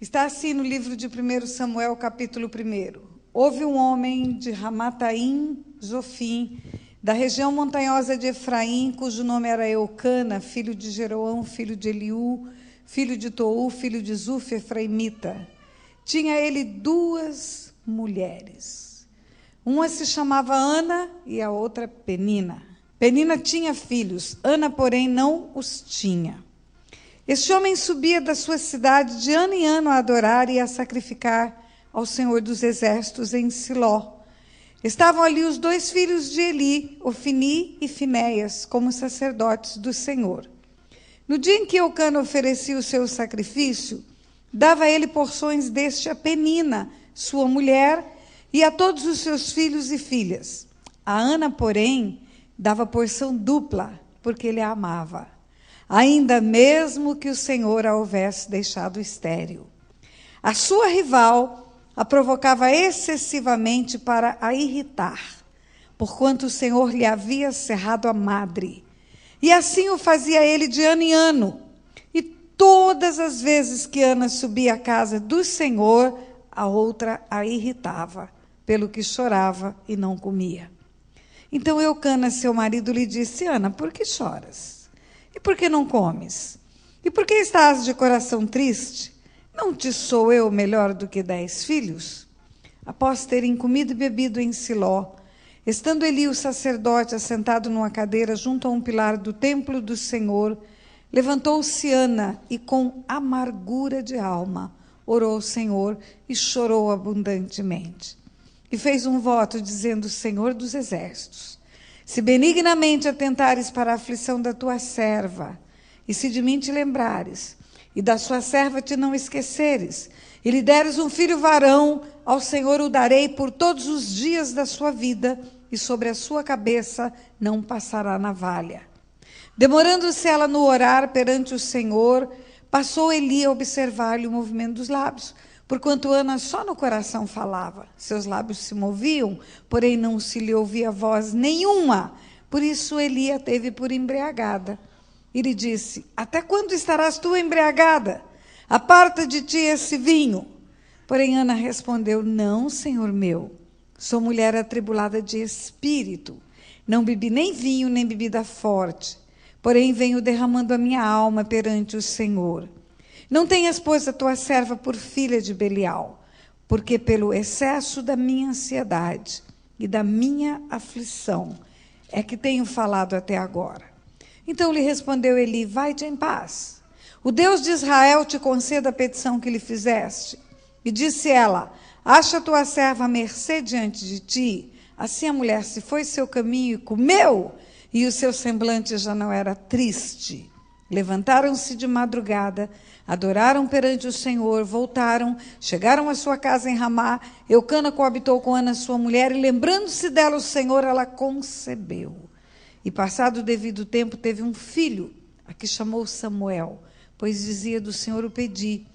Está assim no livro de 1 Samuel, capítulo 1. Houve um homem de Ramataim, Zofim, da região montanhosa de Efraim, cujo nome era Eucana, filho de Jeroão, filho de Eliú, filho de Tou, filho de Zuf, efraimita. Tinha ele 2 mulheres. Uma se chamava Ana e a outra Penina. Penina tinha filhos, Ana, porém, não os tinha. Este homem subia da sua cidade de ano em ano a adorar e a sacrificar ao Senhor dos Exércitos em Siló. Estavam ali os 2 filhos de Eli, Ofni e Finéias, como sacerdotes do Senhor. No dia em que Eucana oferecia o seu sacrifício, dava ele porções deste a Penina, sua mulher, e a todos os seus filhos e filhas. A Ana, porém, dava porção dupla, porque ele a amava, ainda mesmo que o Senhor a houvesse deixado estéril. A sua rival a provocava excessivamente para a irritar, porquanto o Senhor lhe havia cerrado a madre. E assim o fazia ele de ano em ano. E todas as vezes que Ana subia à casa do Senhor, a outra a irritava, pelo que chorava e não comia. Então Eucana, seu marido, lhe disse: Ana, por que choras? E por que não comes? E por que estás de coração triste? Não te sou eu melhor do que 10 filhos? Após terem comido e bebido em Siló, estando Eli, o sacerdote, assentado numa cadeira junto a um pilar do templo do Senhor, levantou-se Ana e, com amargura de alma, orou ao Senhor e chorou abundantemente. E fez um voto, dizendo: Senhor dos Exércitos, se benignamente atentares para a aflição da tua serva, e se de mim te lembrares, e da sua serva te não esqueceres, e lhe deres um filho varão, ao Senhor o darei por todos os dias da sua vida, e sobre a sua cabeça não passará navalha. Demorando-se ela no orar perante o Senhor, passou Eli a observar-lhe o movimento dos lábios, porquanto Ana só no coração falava. Seus lábios se moviam, porém não se lhe ouvia voz nenhuma. Por isso Eli a teve por embriagada. E lhe disse: até quando estarás tu embriagada? Aparta de ti esse vinho. Porém Ana respondeu: não, Senhor meu, sou mulher atribulada de espírito. Não bebi nem vinho, nem bebida forte. Porém venho derramando a minha alma perante o Senhor. Não tenhas, pois, a tua serva por filha de Belial, porque pelo excesso da minha ansiedade e da minha aflição é que tenho falado até agora. Então lhe respondeu Eli: vai-te em paz. O Deus de Israel te conceda a petição que lhe fizeste. E disse ela: acha tua serva mercê diante de ti? Assim a mulher se foi seu caminho e comeu, e o seu semblante já não era triste. Levantaram-se de madrugada, adoraram perante o Senhor, voltaram, chegaram à sua casa em Ramá. Eucana coabitou com Ana, sua mulher, e lembrando-se dela o Senhor, ela concebeu. E passado o devido tempo, teve um filho, a que chamou Samuel, pois dizia: do Senhor o pedi.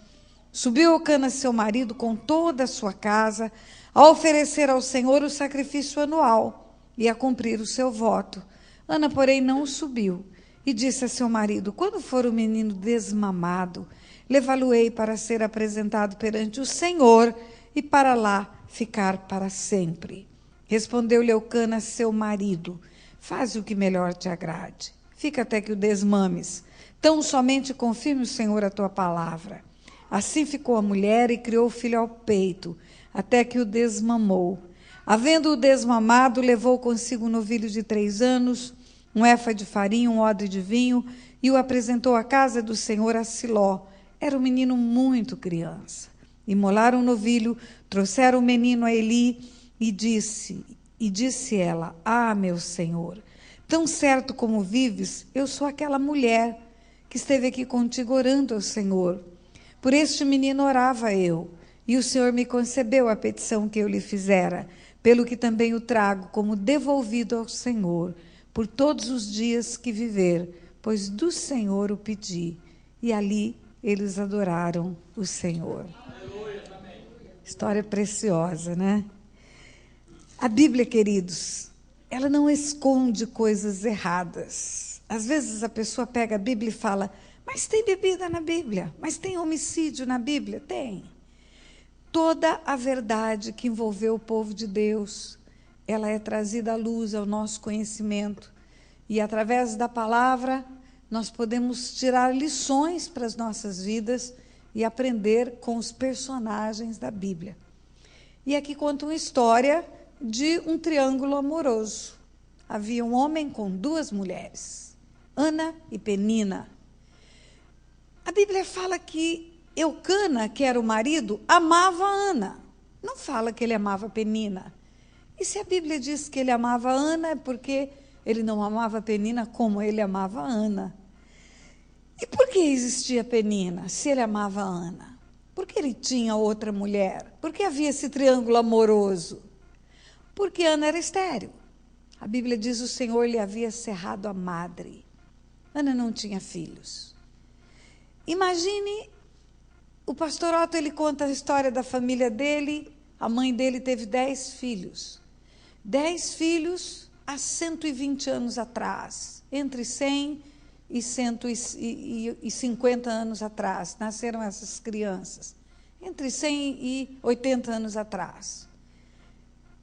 Subiu Eucana, seu marido, com toda a sua casa, a oferecer ao Senhor o sacrifício anual e a cumprir o seu voto. Ana, porém, não subiu. E disse a seu marido: quando for o menino desmamado, levá-lo-ei para ser apresentado perante o Senhor e para lá ficar para sempre. Respondeu-lhe Eucana, seu marido: faze o que melhor te agrade. Fica até que o desmames. Tão somente confirme o Senhor a tua palavra. Assim ficou a mulher e criou o filho ao peito, até que o desmamou. Havendo-o desmamado, levou consigo um novilho de 3 anos, um éfa de farinha, um odre de vinho, e o apresentou à casa do Senhor a Siló. Era um menino muito criança. Imolaram o novilho, trouxeram o menino a Eli, e disse ela: ah, meu Senhor, tão certo como vives, eu sou aquela mulher que esteve aqui contigo orando ao Senhor. Por este menino orava eu, e o Senhor me concebeu a petição que eu lhe fizera, pelo que também o trago como devolvido ao Senhor, por todos os dias que viver, pois do Senhor o pedi. E ali eles adoraram o Senhor. História preciosa, né? A Bíblia, queridos, ela não esconde coisas erradas. Às vezes a pessoa pega a Bíblia e fala: Mas tem bebida na Bíblia, mas tem homicídio na Bíblia? Tem. Toda a verdade que envolveu o povo de Deus, ela é trazida à luz, ao nosso conhecimento. E através da palavra, nós podemos tirar lições para as nossas vidas e aprender com os personagens da Bíblia. E aqui conta uma história de um triângulo amoroso. Havia um homem com duas mulheres, Ana e Penina. A Bíblia fala que Eucana, que era o marido, amava Ana. Não fala que ele amava Penina. E se a Bíblia diz que ele amava Ana, é porque ele não amava Penina como ele amava Ana. E por que existia Penina, se ele amava Ana? Por que ele tinha outra mulher? Por que havia esse triângulo amoroso? Porque Ana era estéril. A Bíblia diz que o Senhor lhe havia cerrado a madre. Ana não tinha filhos. Imagine, o pastor Otto, ele conta a história da família dele. A mãe dele teve 10 filhos. 10 filhos há 120 anos atrás. Entre 100 e 150 anos atrás. Nasceram essas crianças. Entre 100 e 80 anos atrás.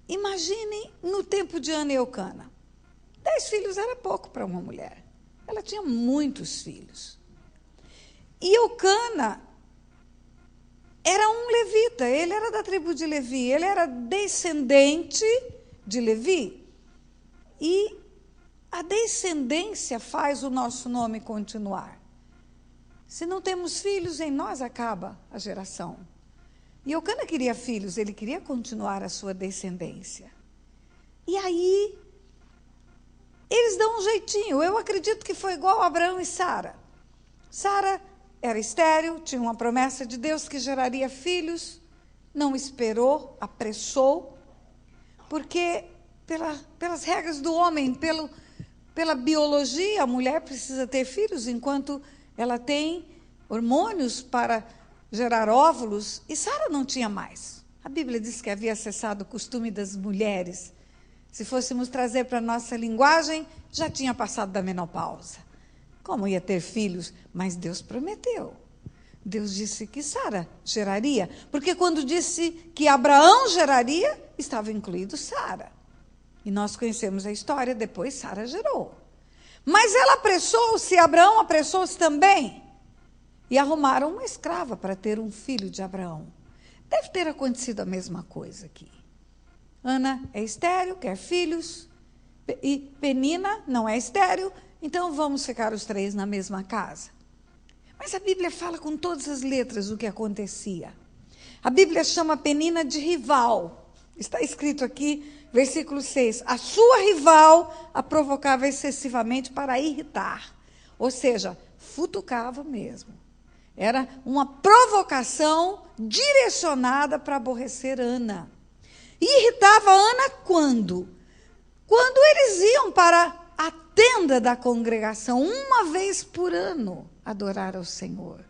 Imagine no tempo de Ana e Eucana. 10 filhos era pouco para uma mulher. Ela tinha muitos filhos. E Eucana era um levita, ele era da tribo de Levi, ele era descendente de Levi. E a descendência faz o nosso nome continuar. Se não temos filhos, em nós acaba a geração. E Eucana queria filhos, ele queria continuar a sua descendência. E aí, eles dão um jeitinho. Eu acredito que foi igual a Abraão e Sara. Sara era estéril, tinha uma promessa de Deus que geraria filhos, não esperou, apressou, porque pelas regras do homem, pela biologia, a mulher precisa ter filhos enquanto ela tem hormônios para gerar óvulos, e Sara não tinha mais. A Bíblia diz que havia cessado o costume das mulheres. Se fôssemos trazer para a nossa linguagem, já tinha passado da menopausa. Como ia ter filhos? Mas Deus prometeu. Deus disse que Sara geraria, porque quando disse que Abraão geraria, estava incluído Sara. E nós conhecemos a história, depois Sara gerou. Mas ela apressou-se, Abraão apressou-se também. E arrumaram uma escrava para ter um filho de Abraão. Deve ter acontecido a mesma coisa aqui. Ana é estéril, quer filhos, e Penina não é estéril, então vamos ficar os 3 na mesma casa. Mas a Bíblia fala com todas as letras o que acontecia. A Bíblia chama Penina de rival. Está escrito aqui, versículo 6. A sua rival a provocava excessivamente para irritar. Ou seja, futucava mesmo. Era uma provocação direcionada para aborrecer Ana. E irritava Ana quando? Quando eles iam para a tenda da congregação, uma vez por ano, adorar ao Senhor.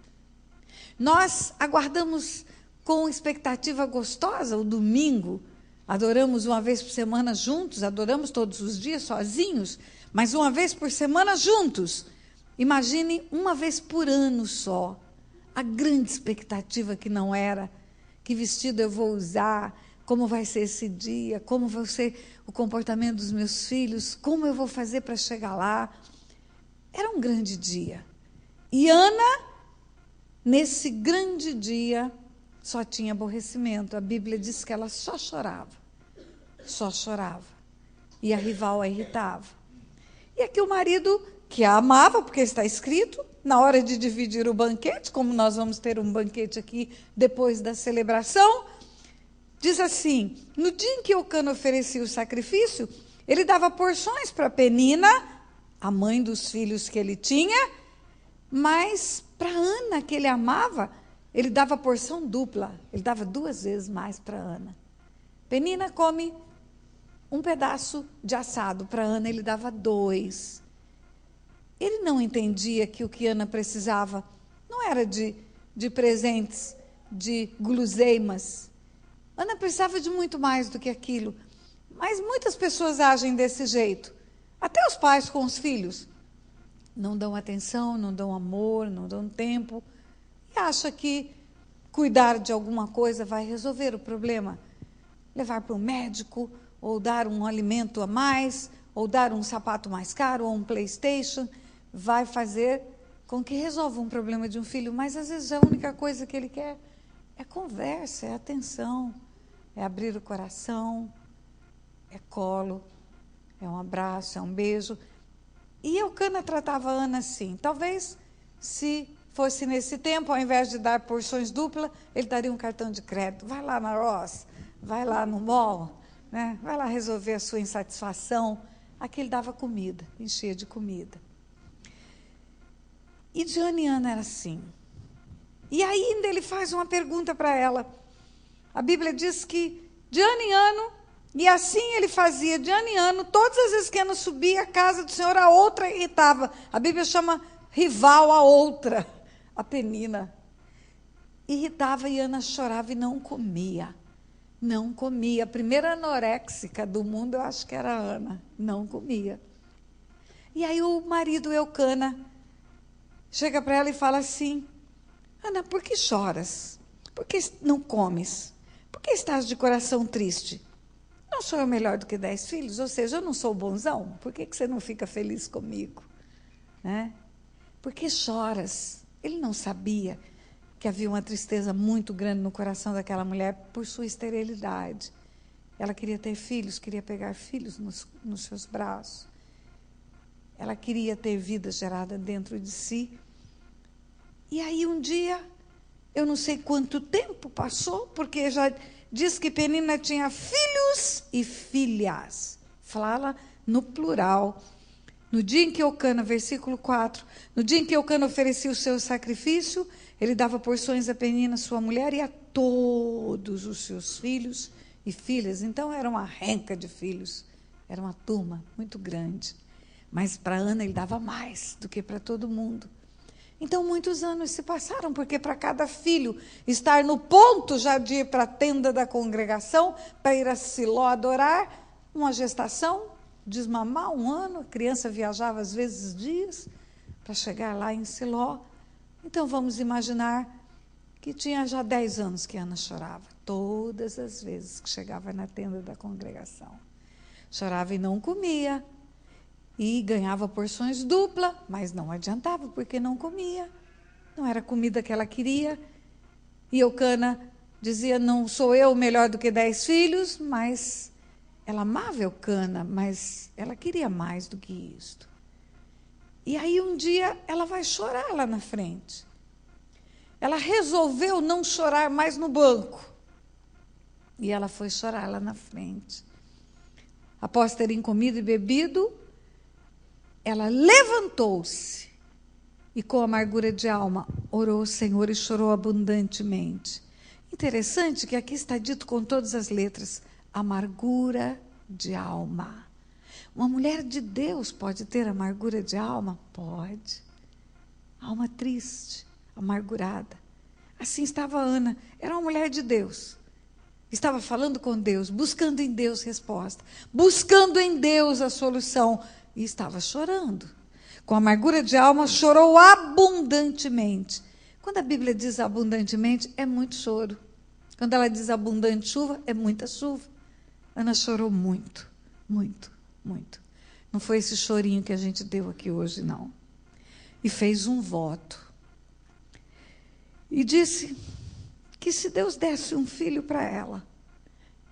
Nós aguardamos com expectativa gostosa o domingo, adoramos uma vez por semana juntos, adoramos todos os dias sozinhos, mas uma vez por semana juntos. Imagine uma vez por ano só. A grande expectativa que não era, que vestido eu vou usar, como vai ser esse dia, como vai ser o comportamento dos meus filhos, como eu vou fazer para chegar lá. Era um grande dia. E Ana, nesse grande dia, só tinha aborrecimento. A Bíblia diz que ela só chorava. Só chorava. E a rival a irritava. E aqui o marido, que a amava, porque está escrito, na hora de dividir o banquete, como nós vamos ter um banquete aqui depois da celebração, diz assim, no dia em que Eucana oferecia o sacrifício, ele dava porções para Penina, a mãe dos filhos que ele tinha, mas para Ana, que ele amava, ele dava porção dupla, ele dava 2 vezes mais para Ana. Penina come um pedaço de assado, para Ana ele dava 2. Ele não entendia que o que Ana precisava não era de presentes, de guloseimas. Ana precisava de muito mais do que aquilo. Mas muitas pessoas agem desse jeito. Até os pais com os filhos. não dão atenção, não dão amor, não dão tempo, e acha que cuidar de alguma coisa vai resolver o problema. Levar para o médico, ou dar um alimento a mais, ou dar um sapato mais caro, ou um PlayStation, vai fazer com que resolva um problema de um filho, mas às vezes a única coisa que ele quer é conversa, é atenção, é abrir o coração, é colo, é um abraço, é um beijo. E Eucana tratava a Ana assim. Talvez, se fosse nesse tempo, ao invés de dar porções duplas, ele daria um cartão de crédito. Vai lá na Ross, vai lá no mall, né? Vai lá resolver a sua insatisfação. Aqui ele dava comida, enchia de comida. E Diane e Ana era assim. E ainda ele faz uma pergunta para ela. A Bíblia diz que Diane e Ana, e assim ele fazia, Diane e Ana, todas as vezes que Ana subia à casa do Senhor, a outra irritava. A Bíblia chama rival a outra, a Penina. Irritava e Ana chorava e não comia. Não comia. A primeira anoréxica do mundo, eu acho que era a Ana. Não comia. E aí o marido Eucana chega para ela e fala assim: Ana, por que choras? Por que não comes? Por que estás de coração triste? Não sou eu melhor do que 10 filhos? Ou seja, eu não sou bonzão? Por que você não fica feliz comigo? Né? Por que choras? Ele não sabia que havia uma tristeza muito grande no coração daquela mulher por sua esterilidade. Ela queria ter filhos, queria pegar filhos nos seus braços. Ela queria ter vida gerada dentro de si. E aí um dia, eu não sei quanto tempo passou, porque já diz que Penina tinha filhos e filhas. Fala no plural. No dia em que Eucana, versículo 4, no dia em que Eucana oferecia o seu sacrifício, ele dava porções a Penina, sua mulher, e a todos os seus filhos e filhas. Então era uma renca de filhos, era uma turma muito grande. Mas para Ana ele dava mais do que para todo mundo. Então muitos anos se passaram, porque para cada filho estar no ponto já de ir para a tenda da congregação, para ir a Siló adorar, uma gestação, desmamar 1 ano, a criança viajava às vezes dias para chegar lá em Siló. Então vamos imaginar que tinha já 10 anos que Ana chorava, todas as vezes que chegava na tenda da congregação. Chorava e não comia, e ganhava porções duplas, mas não adiantava, porque não comia. Não era a comida que ela queria. E Eucana dizia, não sou eu melhor do que 10 filhos, mas ela amava Eucana, mas ela queria mais do que isto. E aí um dia ela vai chorar lá na frente. Ela resolveu não chorar mais no banco. E ela foi chorar lá na frente. Após terem comido e bebido, ela levantou-se e, com amargura de alma, orou ao Senhor e chorou abundantemente. Interessante que aqui está dito com todas as letras, amargura de alma. Uma mulher de Deus pode ter amargura de alma? Pode. Alma triste, amargurada. Assim estava Ana, era uma mulher de Deus. Estava falando com Deus, buscando em Deus resposta, buscando em Deus a solução. E estava chorando. Com amargura de alma, chorou abundantemente. Quando a Bíblia diz abundantemente, é muito choro. Quando ela diz abundante chuva, é muita chuva. Ana chorou muito, muito, muito. Não foi esse chorinho que a gente deu aqui hoje, não. E fez um voto. E disse que se Deus desse um filho para ela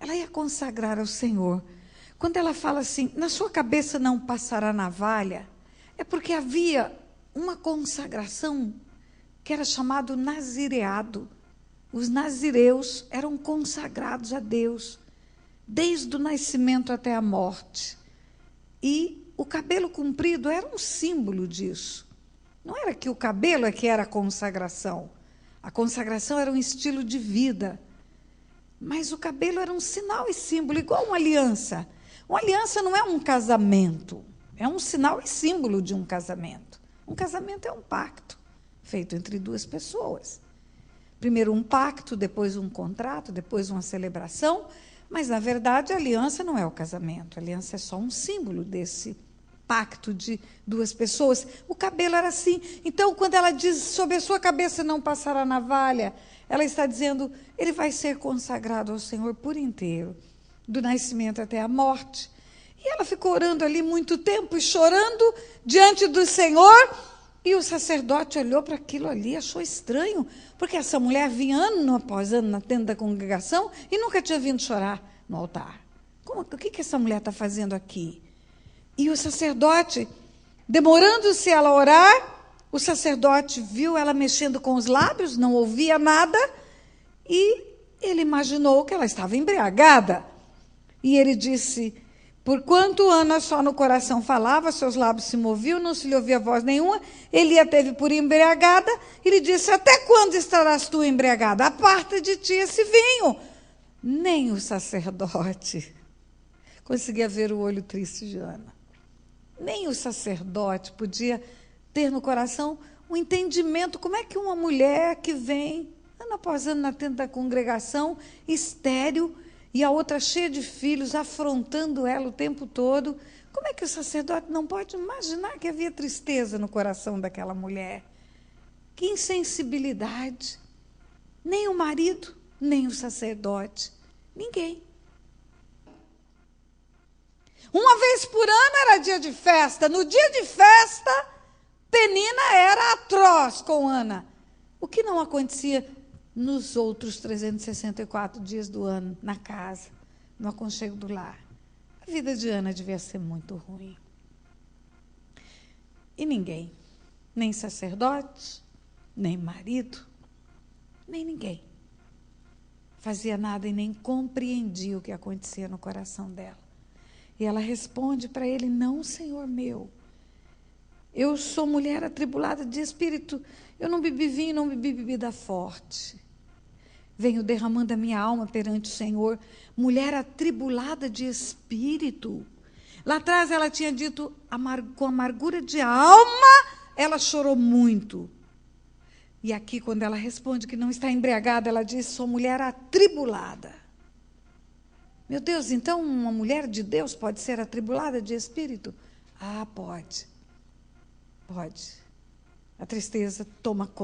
ia consagrar ao Senhor. Quando ela fala assim, na sua cabeça não passará navalha, é porque havia uma consagração que era chamado nazireado. Os nazireus eram consagrados a Deus, desde o nascimento até a morte. E o cabelo comprido era um símbolo disso. Não era que o cabelo é que era a consagração. A consagração era um estilo de vida. Mas o cabelo era um sinal e símbolo, igual uma aliança. Uma aliança não é um casamento, é um sinal e símbolo de um casamento. Um casamento é um pacto feito entre 2 pessoas. Primeiro um pacto, depois um contrato, depois uma celebração, mas, na verdade, a aliança não é o casamento. A aliança é só um símbolo desse pacto de duas pessoas. O cabelo era assim. Então, quando ela diz, sobre a sua cabeça não passará navalha, ela está dizendo, ele vai ser consagrado ao Senhor por inteiro, do nascimento até a morte. E ela ficou orando ali muito tempo e chorando diante do Senhor. E o sacerdote olhou para aquilo ali e achou estranho, porque essa mulher vinha ano após ano na tenda da congregação e nunca tinha vindo chorar no altar. O que essa mulher está fazendo aqui? E o sacerdote, demorando-se ela a orar, o sacerdote viu ela mexendo com os lábios, não ouvia nada, e ele imaginou que ela estava embriagada. E ele disse, porquanto Ana só no coração falava, seus lábios se moviam, não se lhe ouvia voz nenhuma, ele a teve por embriagada, e lhe disse, até quando estarás tu embriagada? Aparta de ti esse vinho. Nem o sacerdote conseguia ver o olho triste de Ana. Nem o sacerdote podia ter no coração um entendimento, como é que uma mulher que vem, ano após ano, na tenda da congregação, estéril, e a outra cheia de filhos, afrontando ela o tempo todo, como é que o sacerdote não pode imaginar que havia tristeza no coração daquela mulher? Que insensibilidade! Nem o marido, nem o sacerdote, ninguém. Uma vez por ano era dia de festa. No dia de festa, Penina era atroz com Ana. O que não acontecia nos outros 364 dias do ano, na casa, no aconchego do lar. A vida de Ana devia ser muito ruim. E ninguém, nem sacerdote, nem marido, nem ninguém, fazia nada e nem compreendia o que acontecia no coração dela. E ela responde para ele, não, Senhor meu, eu sou mulher atribulada de espírito, eu não bebi vinho, não bebi bebida forte. Venho derramando a minha alma perante o Senhor, mulher atribulada de espírito. Lá atrás ela tinha dito, com amargura de alma, ela chorou muito. E aqui, quando ela responde que não está embriagada, ela diz, sou mulher atribulada. Meu Deus, então uma mulher de Deus pode ser atribulada de espírito? Ah, pode. Pode. A tristeza toma conta.